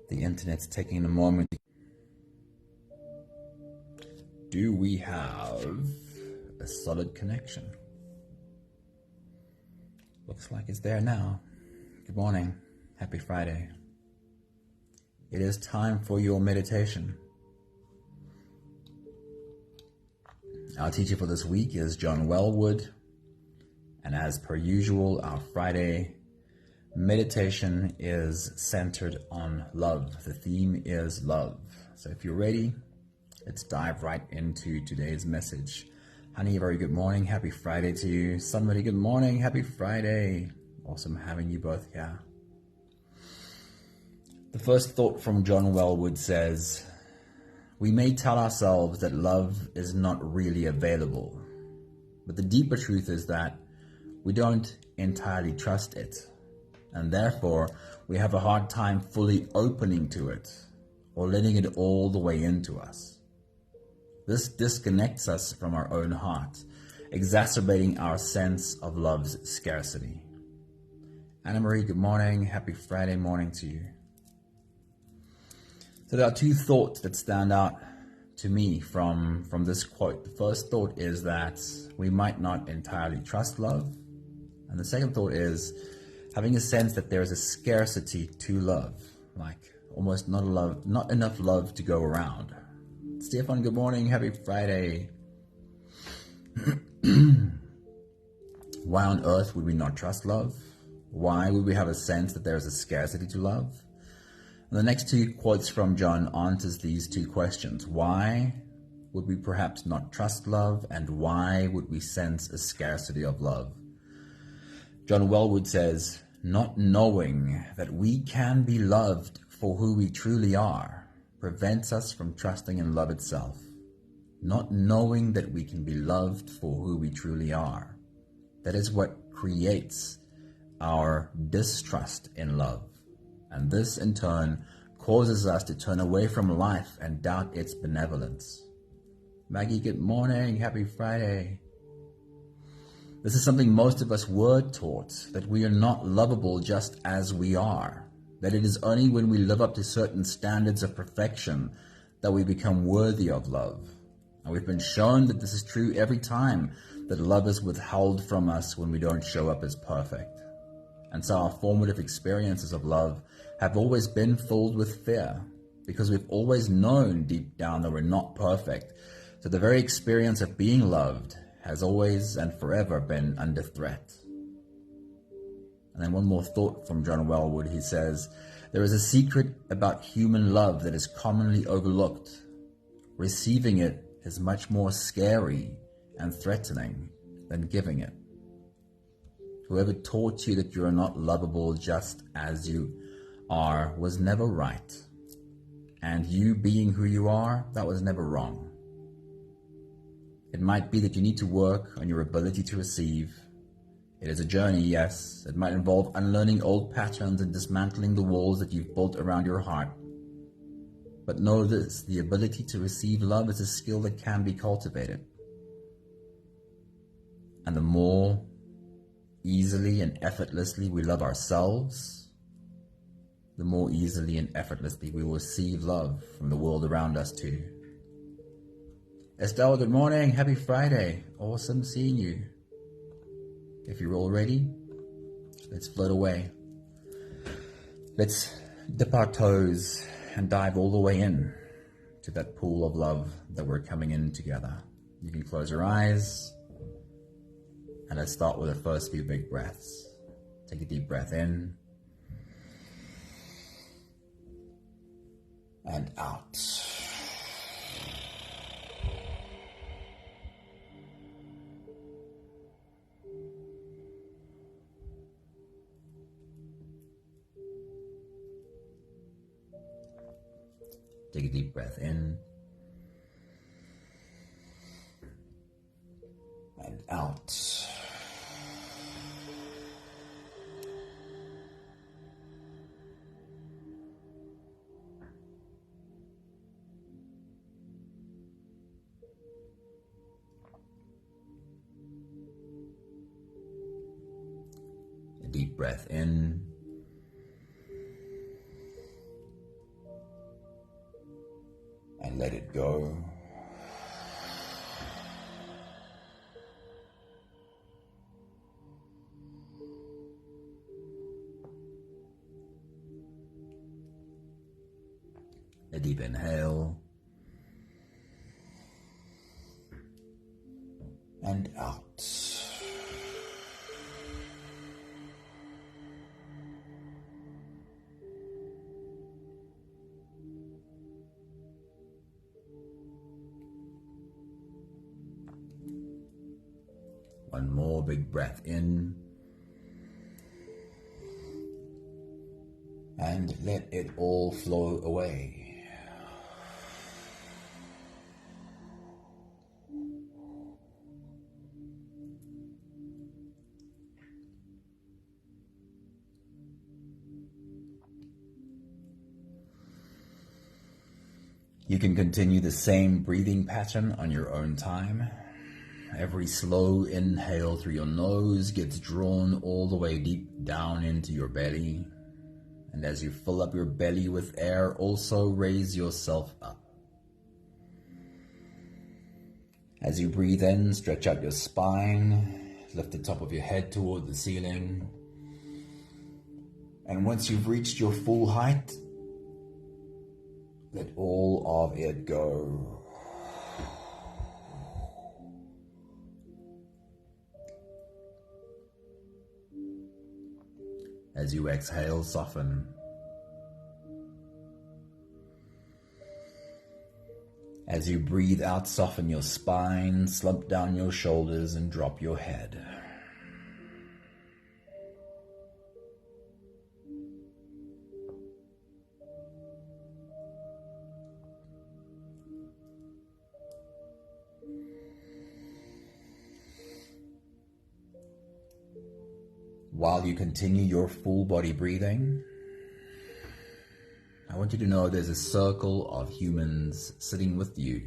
The internet's taking a moment. Do we have a solid connection? Looks like it's there now. Good morning. Happy Friday. It is time for your meditation. Our teacher for this week is John Welwood. And as per usual, our Friday meditation is centered on love. The theme is love. So if you're ready, let's dive right into today's message. Honey, a very good morning. Happy Friday to you. Somebody, good morning. Happy Friday. Awesome having you both here. The first thought from John Welwood says, we may tell ourselves that love is not really available, but the deeper truth is that we don't entirely trust it, and therefore we have a hard time fully opening to it or letting it all the way into us. This disconnects us from our own heart, exacerbating our sense of love's scarcity. Anna Marie, good morning. Happy Friday morning to you. So there are two thoughts that stand out to me from this quote. The first thought is that we might not entirely trust love. And the second thought is having a sense that there is a scarcity to love, like almost not enough love to go around. Stefan, good morning. Happy Friday. Why on earth would we not trust love? Why would we have a sense that there is a scarcity to love? And the next two quotes from John answers these two questions. Why would we perhaps not trust love? And why would we sense a scarcity of love? John Welwood says, not knowing that we can be loved for who we truly are prevents us from trusting in love itself. Not knowing that we can be loved for who we truly are. That is what creates our distrust in love. And this in turn causes us to turn away from life and doubt its benevolence. Maggie, good morning. Happy Friday. This is something most of us were taught, that we are not lovable just as we are, that it is only when we live up to certain standards of perfection that we become worthy of love. And we've been shown that this is true every time that love is withheld from us when we don't show up as perfect. And so our formative experiences of love have always been filled with fear, because we've always known deep down that we're not perfect. So the very experience of being loved has always and forever been under threat. And then one more thought from John Welwood. He says, there is a secret about human love that is commonly overlooked. Receiving it is much more scary and threatening than giving it. Whoever taught you that you are not lovable just as you are was never right. And you being who you are, that was never wrong. It might be that you need to work on your ability to receive. It is a journey, yes. It might involve unlearning old patterns and dismantling the walls that you've built around your heart. But know this, the ability to receive love is a skill that can be cultivated. And the more easily and effortlessly we love ourselves, the more easily and effortlessly we will receive love from the world around us too. Estelle, good morning. Happy Friday. Awesome seeing you. If you're all ready, let's float away. Let's dip our toes and dive all the way in to that pool of love that we're coming in together. You can close your eyes and let's start with the first few big breaths. Take a deep breath in and out. Take a deep breath in and out. A deep breath in let it go. A deep inhale and out. One more big breath in and let it all flow away. You can continue the same breathing pattern on your own time. Every slow inhale through your nose gets drawn all the way deep down into your belly. And as you fill up your belly with air, also raise yourself up. As you breathe in, stretch out your spine, lift the top of your head toward the ceiling. And once you've reached your full height, let all of it go. As you exhale, soften. As you breathe out, soften your spine, slump down your shoulders, and drop your head. While you continue your full body breathing, I want you to know there's a circle of humans sitting with you,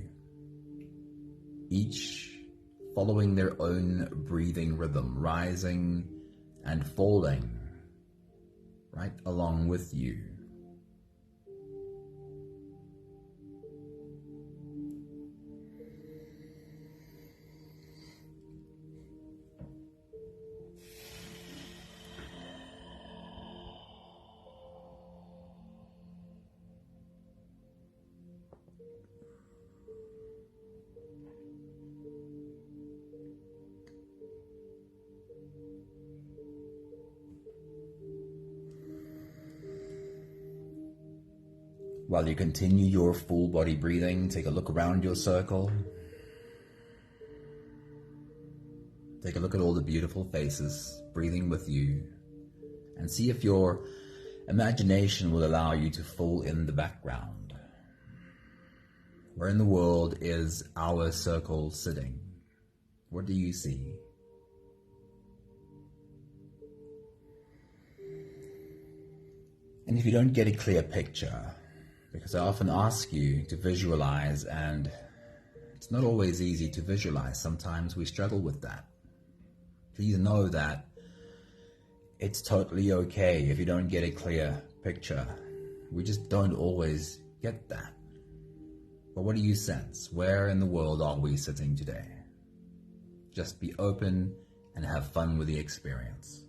each following their own breathing rhythm, rising and falling right along with you. While you continue your full body breathing, take a look around your circle. Take a look at all the beautiful faces breathing with you, and see if your imagination will allow you to fill in the background. Where in the world is our circle sitting? What do you see? And if you don't get a clear picture, because I often ask you to visualize, and it's not always easy to visualize. Sometimes we struggle with that. Please know that it's totally okay if you don't get a clear picture. We just don't always get that. But what do you sense? Where in the world are we sitting today? Just be open and have fun with the experience.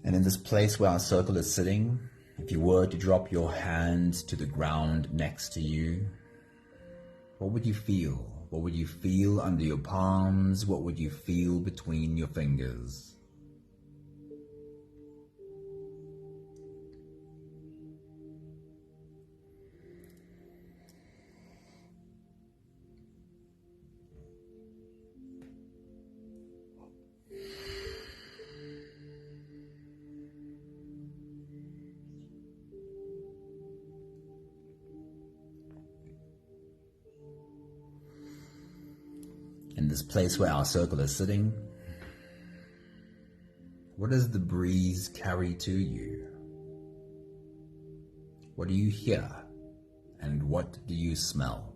And in this place where our circle is sitting, if you were to drop your hand to the ground next to you, what would you feel? What would you feel under your palms? What would you feel between your fingers? In this place where our circle is sitting, what does the breeze carry to you? What do you hear? And what do you smell?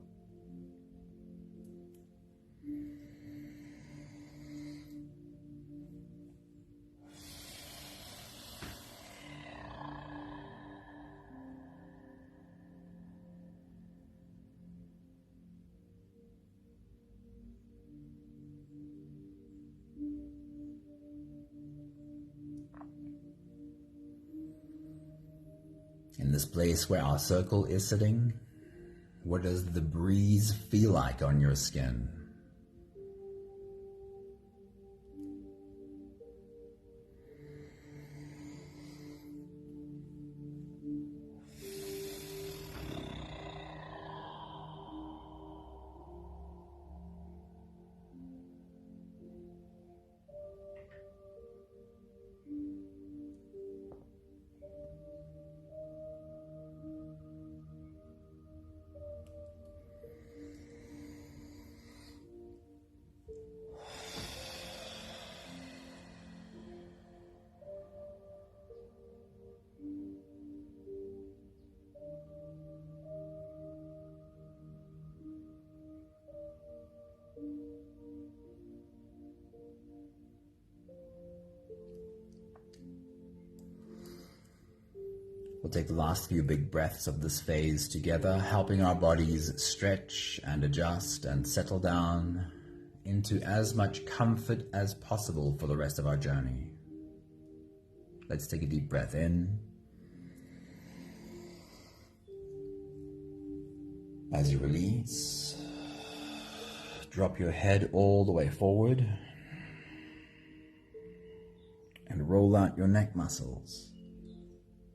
In this place where our circle is sitting, what does the breeze feel like on your skin? We'll take the last few big breaths of this phase together, helping our bodies stretch and adjust and settle down into as much comfort as possible for the rest of our journey. Let's take a deep breath in. As you release, drop your head all the way forward and roll out your neck muscles,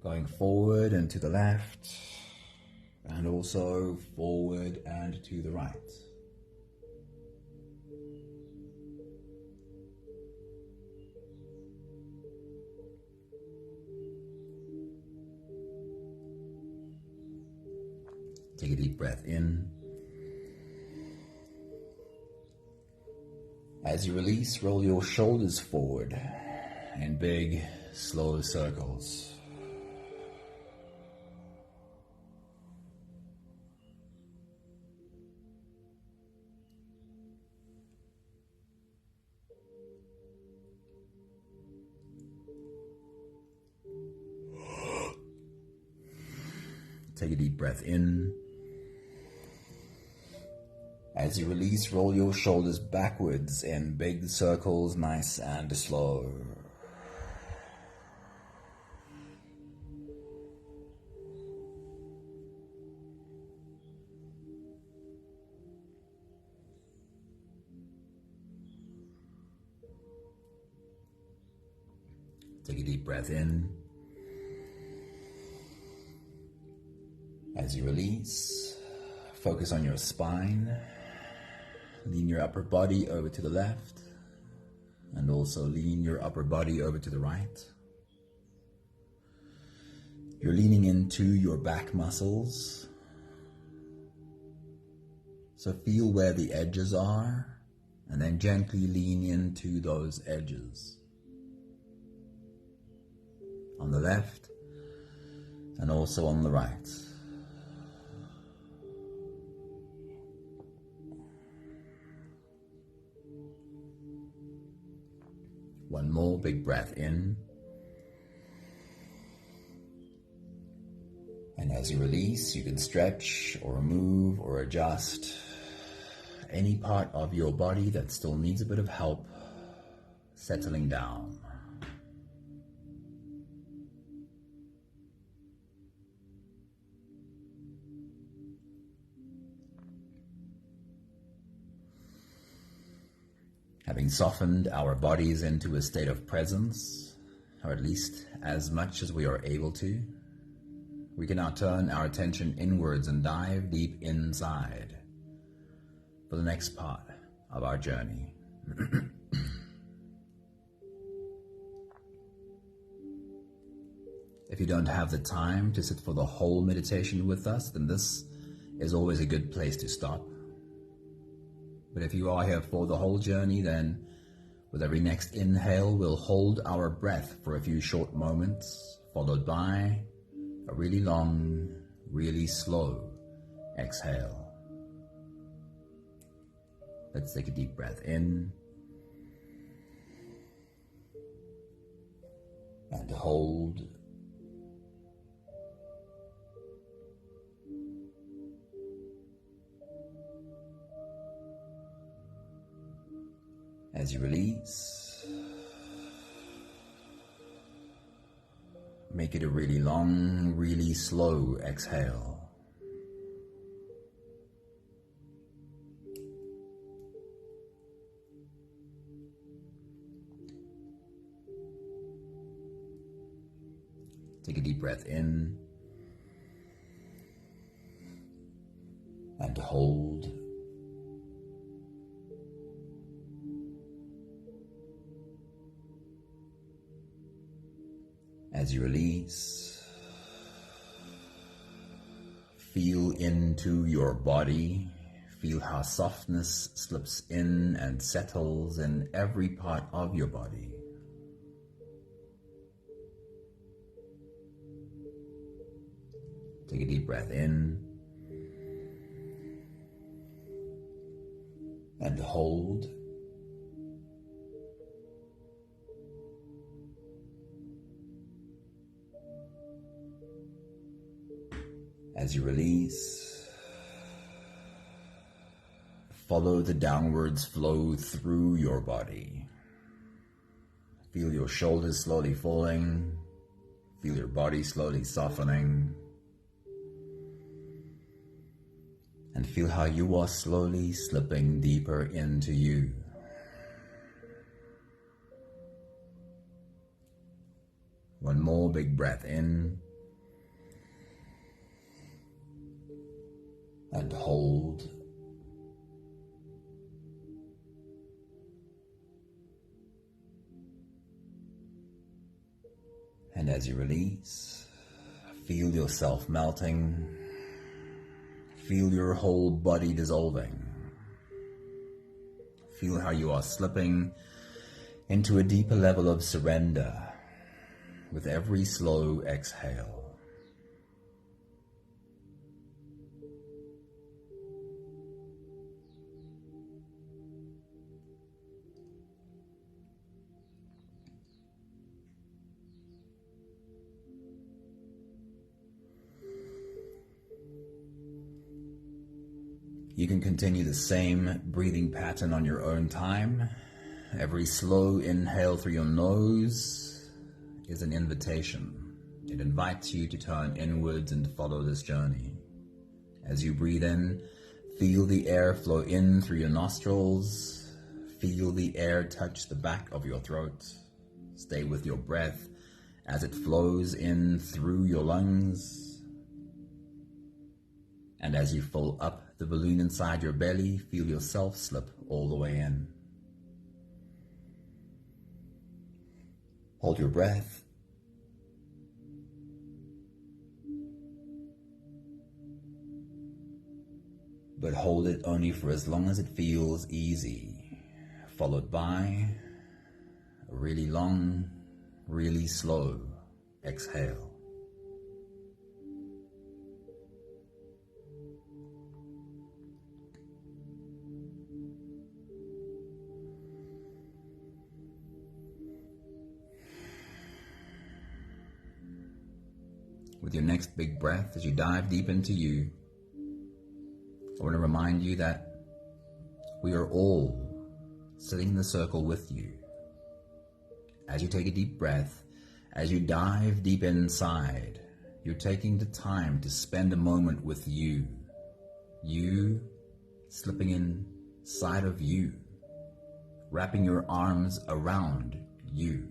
going forward and to the left, and also forward and to the right. Take a deep breath in. As you release, roll your shoulders forward in big, slow circles. Take a deep breath in. As you release, roll your shoulders backwards in big circles, nice and slow. Take a deep breath in. As you release, focus on your spine. Lean your upper body over to the left, and also lean your upper body over to the right. You're leaning into your back muscles, so feel where the edges are, and then gently lean into those edges. On the left, and also on the right. One more big breath in. And as you release, you can stretch or move or adjust any part of your body that still needs a bit of help settling down. Having softened our bodies into a state of presence, or at least as much as we are able to, we can now turn our attention inwards and dive deep inside for the next part of our journey. If you don't have the time to sit for the whole meditation with us, then this is always a good place to stop. But if you are here for the whole journey, then with every next inhale, we'll hold our breath for a few short moments, followed by a really long, really slow exhale. Let's take a deep breath in and hold. As you release, Make it a really long, really slow exhale. Take a deep breath in and hold. As you release, feel into your body. Feel how softness slips in and settles in every part of your body. Take a deep breath in and hold. As you release, follow the downwards flow through your body. Feel your shoulders slowly falling. Feel your body slowly softening. And feel how you are slowly slipping deeper into you. One more big breath in. And hold. And as you release, feel yourself melting. Feel your whole body dissolving. Feel how you are slipping into a deeper level of surrender with every slow exhale. You can continue the same breathing pattern on your own time. Every slow inhale through your nose is an invitation. It invites you to turn inwards and follow this journey. As you breathe in, feel the air flow in through your nostrils. Feel the air touch the back of your throat. Stay with your breath as it flows in through your lungs. And as you fill up the balloon inside your belly, feel yourself slip all the way in. Hold your breath. But hold it only for as long as it feels easy, followed by a really long, really slow exhale. With your next big breath, as you dive deep into you, I want to remind you that we are all sitting in the circle with you. As you take a deep breath, as you dive deep inside, you're taking the time to spend a moment with you. You slipping inside of you, wrapping your arms around you.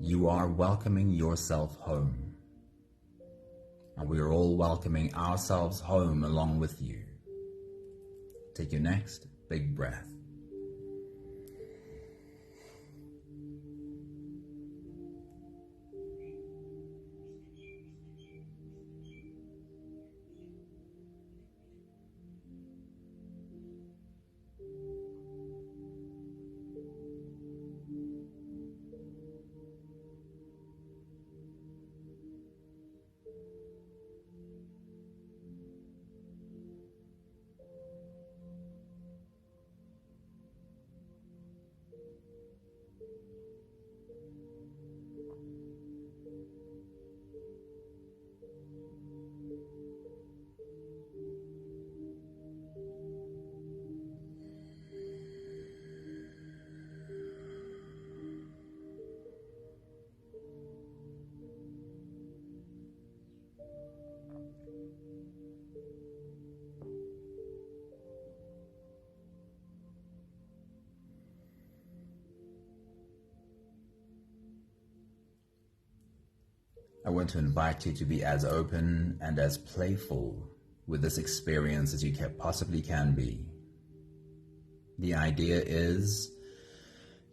You are welcoming yourself home, and we are all welcoming ourselves home along with you. Take your next big breath. I want to invite you to be as open and as playful with this experience as you possibly can be. The idea is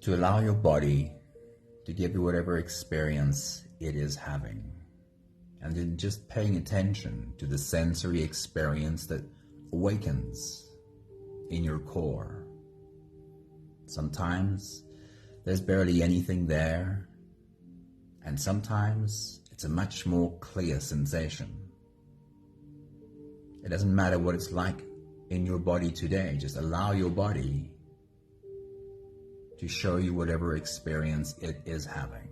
to allow your body to give you whatever experience it is having, and then just paying attention to the sensory experience that awakens in your core. Sometimes there's barely anything there, and sometimes it's a much more clear sensation. It doesn't matter what it's like in your body today, just allow your body to show you whatever experience it is having.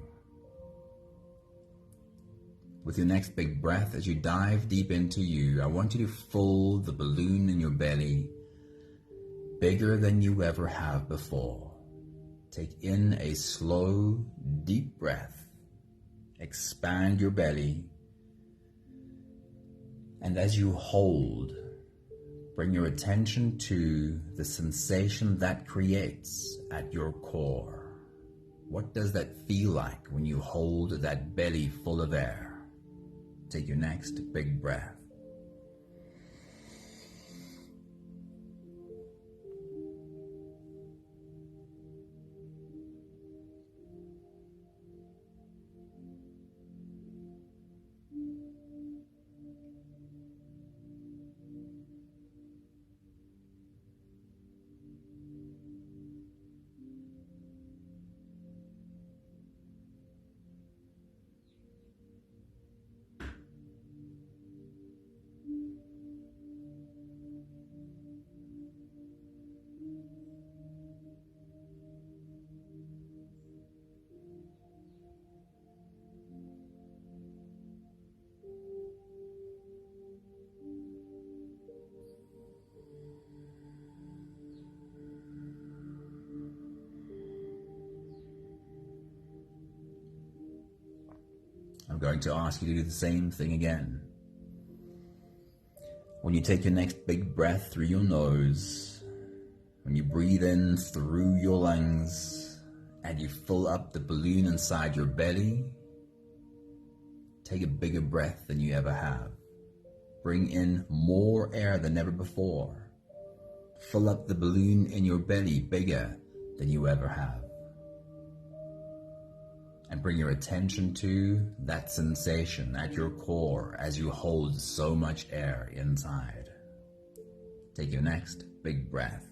With your next big breath, as you dive deep into you, I want you to fill the balloon in your belly bigger than you ever have before. Take in a slow, deep breath. Expand your belly. And as you hold, bring your attention to the sensation that creates at your core. What does that feel like when you hold that belly full of air? Take your next big breath. I'm going to ask you to do the same thing again. When you take your next big breath through your nose, when you breathe in through your lungs, and you fill up the balloon inside your belly, take a bigger breath than you ever have. Bring in more air than ever before. Fill up the balloon in your belly bigger than you ever have. And bring your attention to that sensation at your core as you hold so much air inside. Take your next big breath.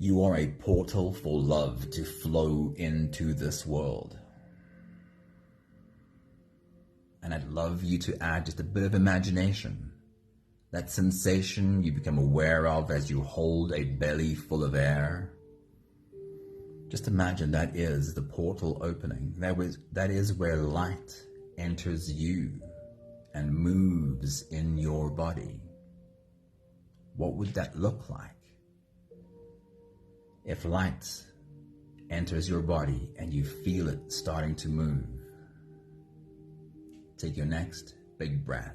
You are a portal for love to flow into this world. And I'd love you to add just a bit of imagination. That sensation you become aware of as you hold a belly full of air. Just imagine that is the portal opening. That is where light enters you and moves in your body. What would that look like? If light enters your body and you feel it starting to move, take your next big breath.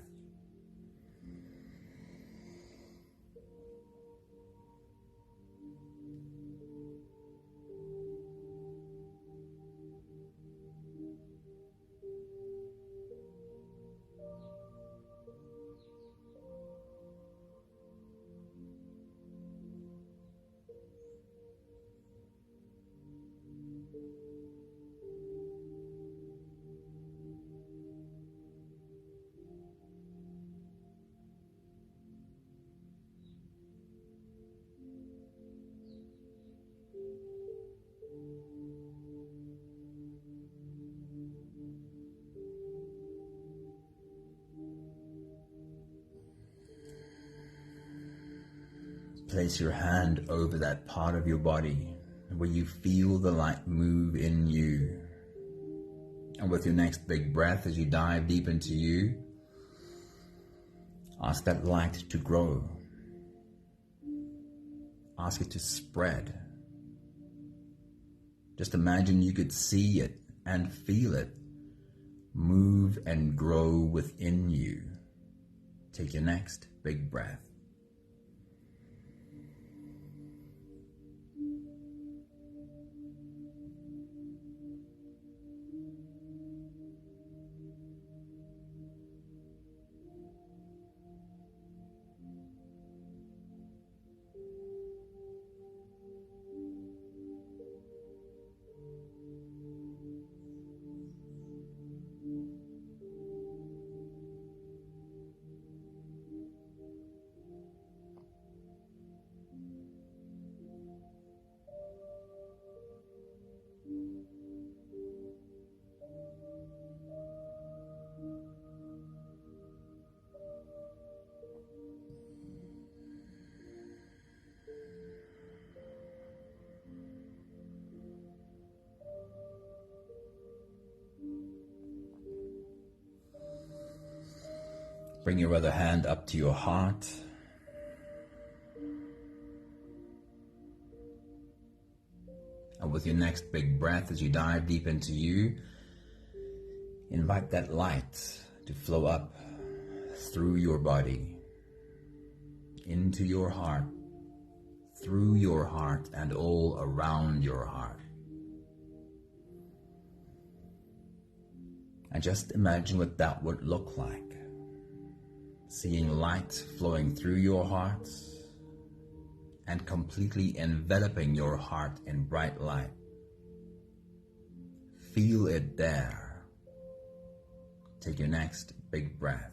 place your hand over that part of your body where you feel the light move in you. And with your next big breath, as you dive deep into you, ask that light to grow. Ask it to spread. Just imagine you could see it and feel it move and grow within you. Take your next big breath. Bring your other hand up to your heart. And with your next big breath, as you dive deep into you, invite that light to flow up through your body, into your heart, through your heart, and all around your heart. And just imagine what that would look like. Seeing light flowing through your heart and completely enveloping your heart in bright light. Feel it there. Take your next big breath.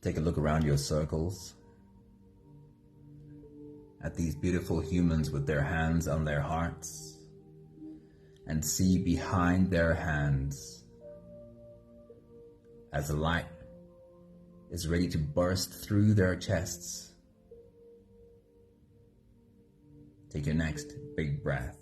Take a look around your circles at these beautiful humans with their hands on their hearts, and see behind their hands as the light is ready to burst through their chests. Take your next big breath.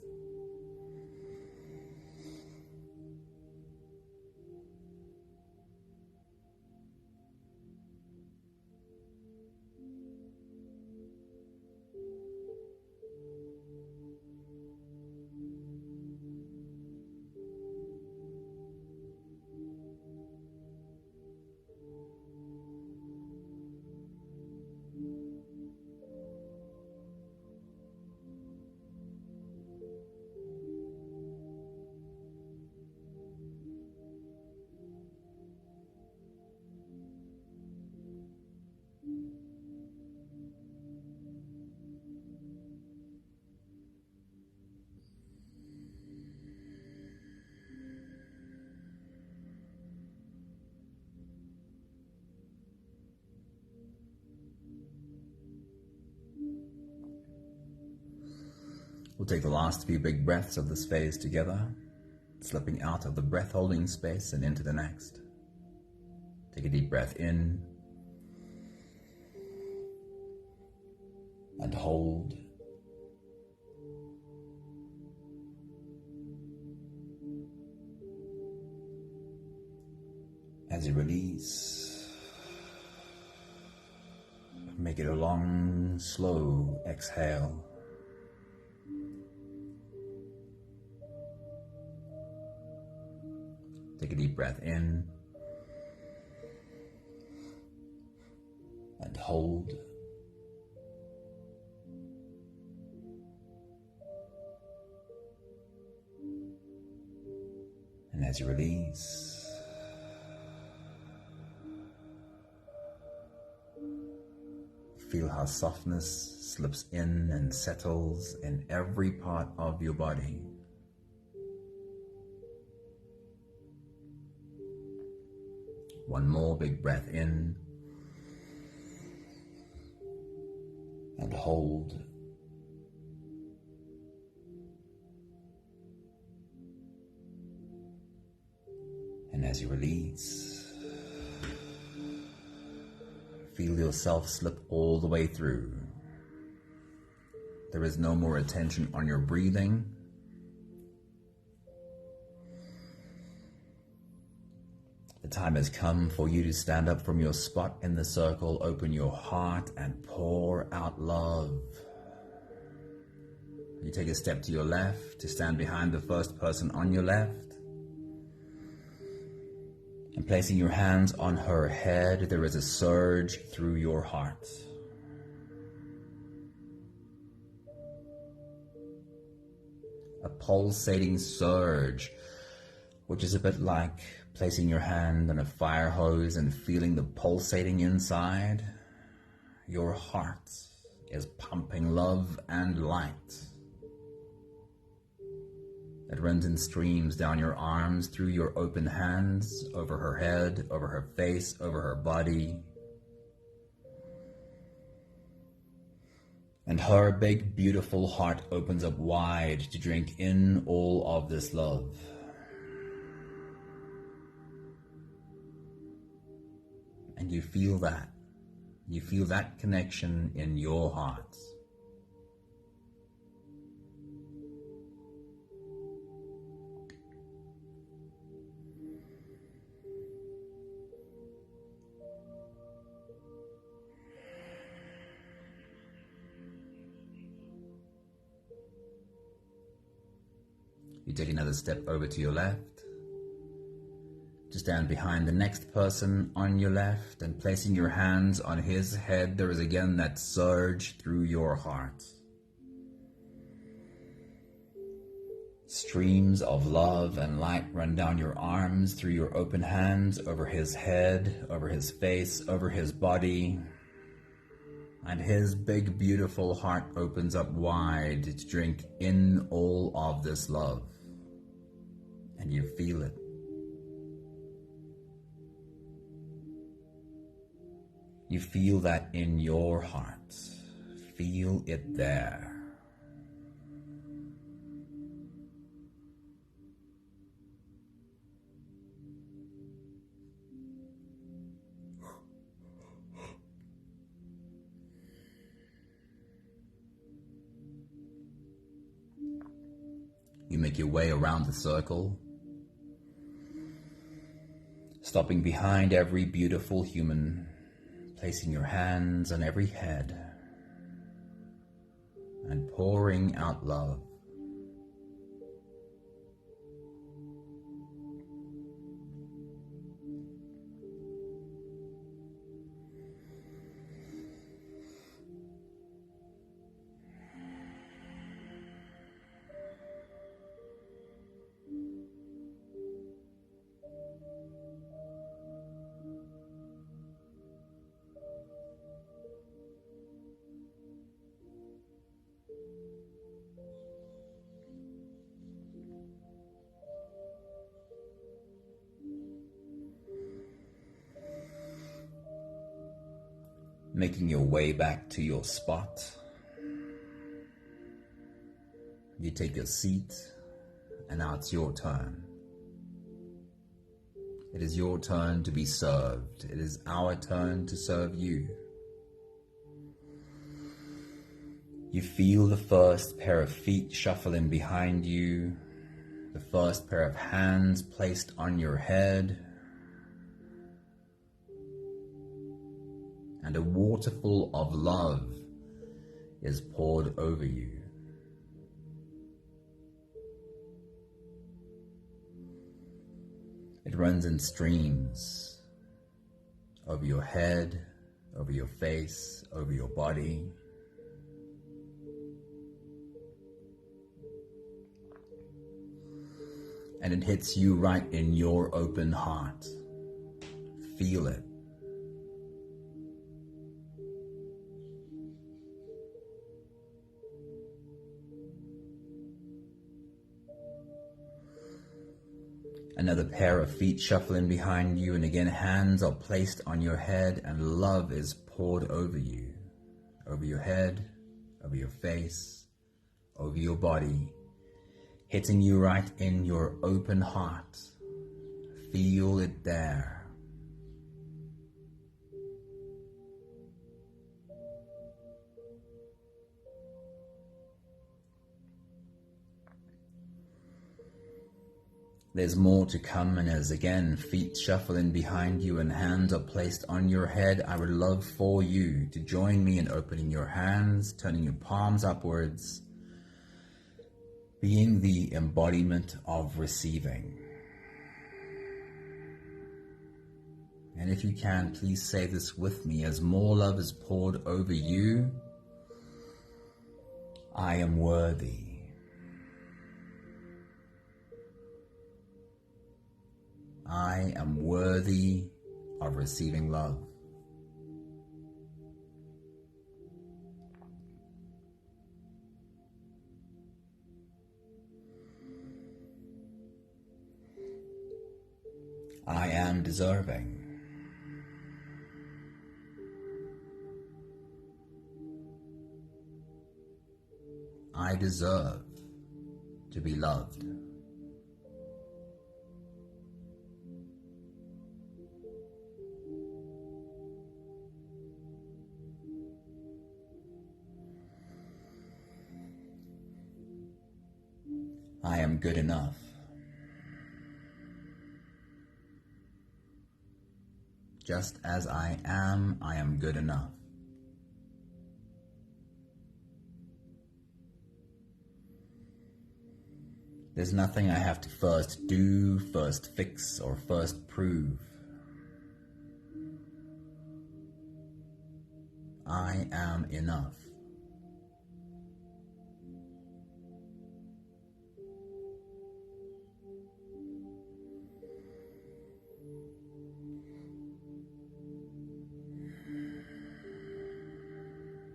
We'll take the last few big breaths of this phase together, slipping out of the breath-holding space and into the next. Take a deep breath in and hold. As you release, make it a long, slow exhale. Take a deep breath in and hold. And as you release, feel how softness slips in and settles in every part of your body. One more big breath in and hold. And as you release, feel yourself slip all the way through. There is no more attention on your breathing. The time has come for you to stand up from your spot in the circle, open your heart and pour out love. You take a step to your left to stand behind the first person on your left. And placing your hands on her head, there is a surge through your heart. A pulsating surge, which is a bit like placing your hand on a fire hose and feeling the pulsating inside. Your heart is pumping love and light. It runs in streams down your arms, through your open hands, over her head, over her face, over her body. And her big, beautiful heart opens up wide to drink in all of this love. And you feel that. You feel that connection in your heart. You take another step over to your left, to stand behind the next person on your left, and placing your hands on his head, there is again that surge through your heart. Streams of love and light run down your arms, through your open hands, over his head, over his face, over his body. And his big, beautiful heart opens up wide to drink in all of this love. And you feel it. You feel that in your heart. Feel it there. You make your way around the circle, stopping behind every beautiful human, placing your hands on every head, and pouring out love. Making your way back to your spot, you take your seat, and now it's your turn. It is your turn to be served. It is our turn to serve you. You feel the first pair of feet shuffle in behind you, the first pair of hands placed on your head, and a waterfall of love is poured over you. It runs in streams over your head, over your face, over your body. And it hits you right in your open heart. Feel it. Another pair of feet shuffle in behind you, and again hands are placed on your head and love is poured over you, over your head, over your face, over your body, hitting you right in your open heart. Feel it there. There's more to come, and as again feet shuffle in behind you and hands are placed on your head, I would love for you to join me in opening your hands, turning your palms upwards, being the embodiment of receiving. And if you can, please say this with me as more love is poured over you. I am worthy. I am worthy of receiving love. I am deserving. I deserve to be loved. I am good enough. Just as I am good enough. There's nothing I have to first do, first fix, or first prove. I am enough.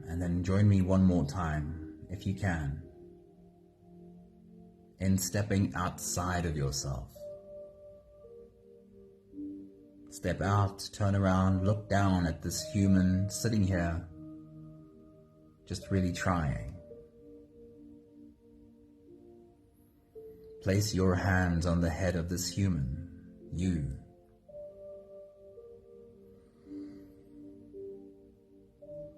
And then join me one more time, if you can, in stepping outside of yourself. Step out, turn around, look down at this human sitting here, just really trying. Place your hands on the head of this human, you.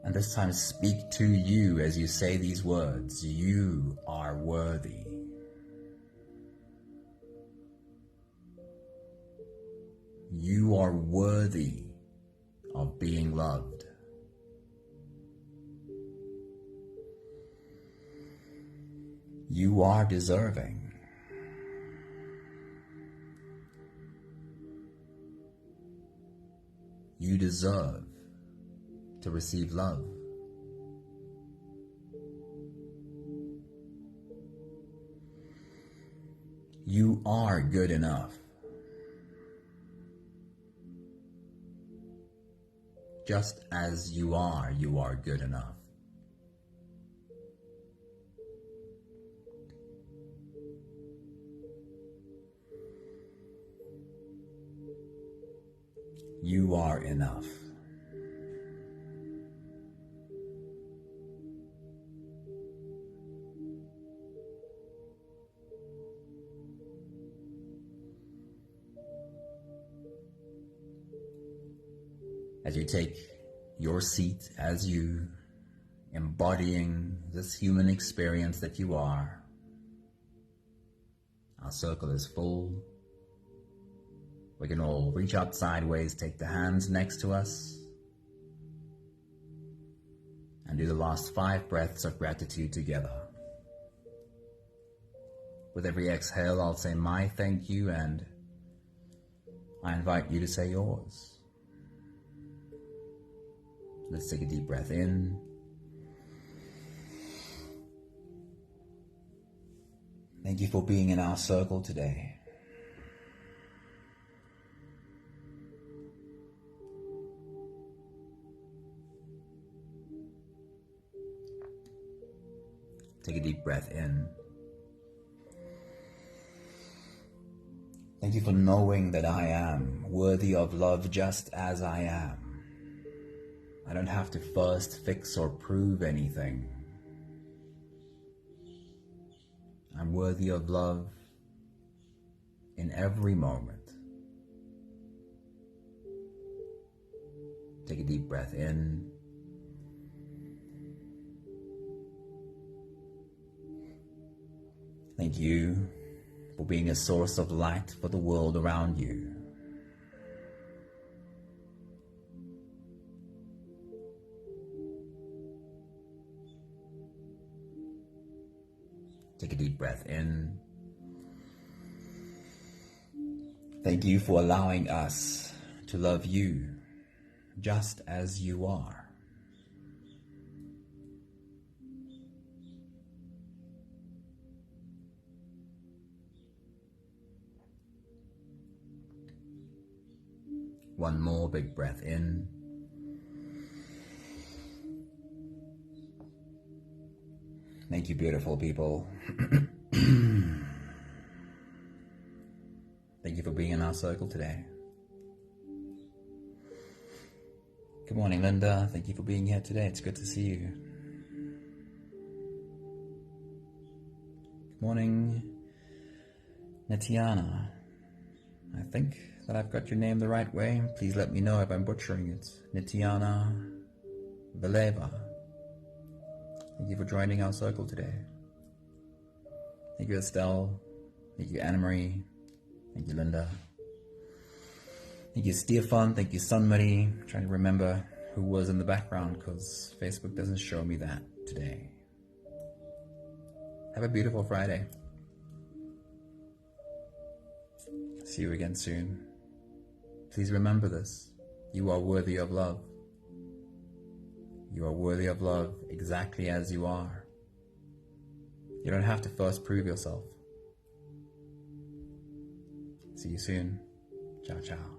And this time speak to you as you say these words. You are worthy. You are worthy of being loved. You are deserving. You deserve to receive love. You are good enough. Just as you are good enough. You are enough. As you take your seat as you, embodying this human experience that you are, our circle is full. We can all reach out sideways, take the hands next to us, And do the last 5 breaths of gratitude together. With every exhale, I'll say my thank you, and I invite you to say yours. Let's take a deep breath in. Thank you for being in our circle today. Take a deep breath in. Thank you for knowing that I am worthy of love just as I am. I don't have to first fix or prove anything. I'm worthy of love in every moment. Take a deep breath in. Thank you for being a source of light for the world around you. Take a deep breath in. Thank you for allowing us to love you just as you are. One more big breath in. Thank you, beautiful people. Thank you for being in our circle today. Good morning, Linda. Thank you for being here today. It's good to see you. Good morning, Natiana. I think that I've got your name the right way. Please let me know if I'm butchering it. Nitiana Veleva. Thank you for joining our circle today. Thank you, Estelle. Thank you, Anna-Marie. Thank you, Linda. Thank you, Stefan. Thank you, Sunmarie. I'm trying to remember who was in the background because Facebook doesn't show me that today. Have a beautiful Friday. See you again soon. Please remember this. You are worthy of love. You are worthy of love exactly as you are. You don't have to first prove yourself. See you soon. Ciao, ciao.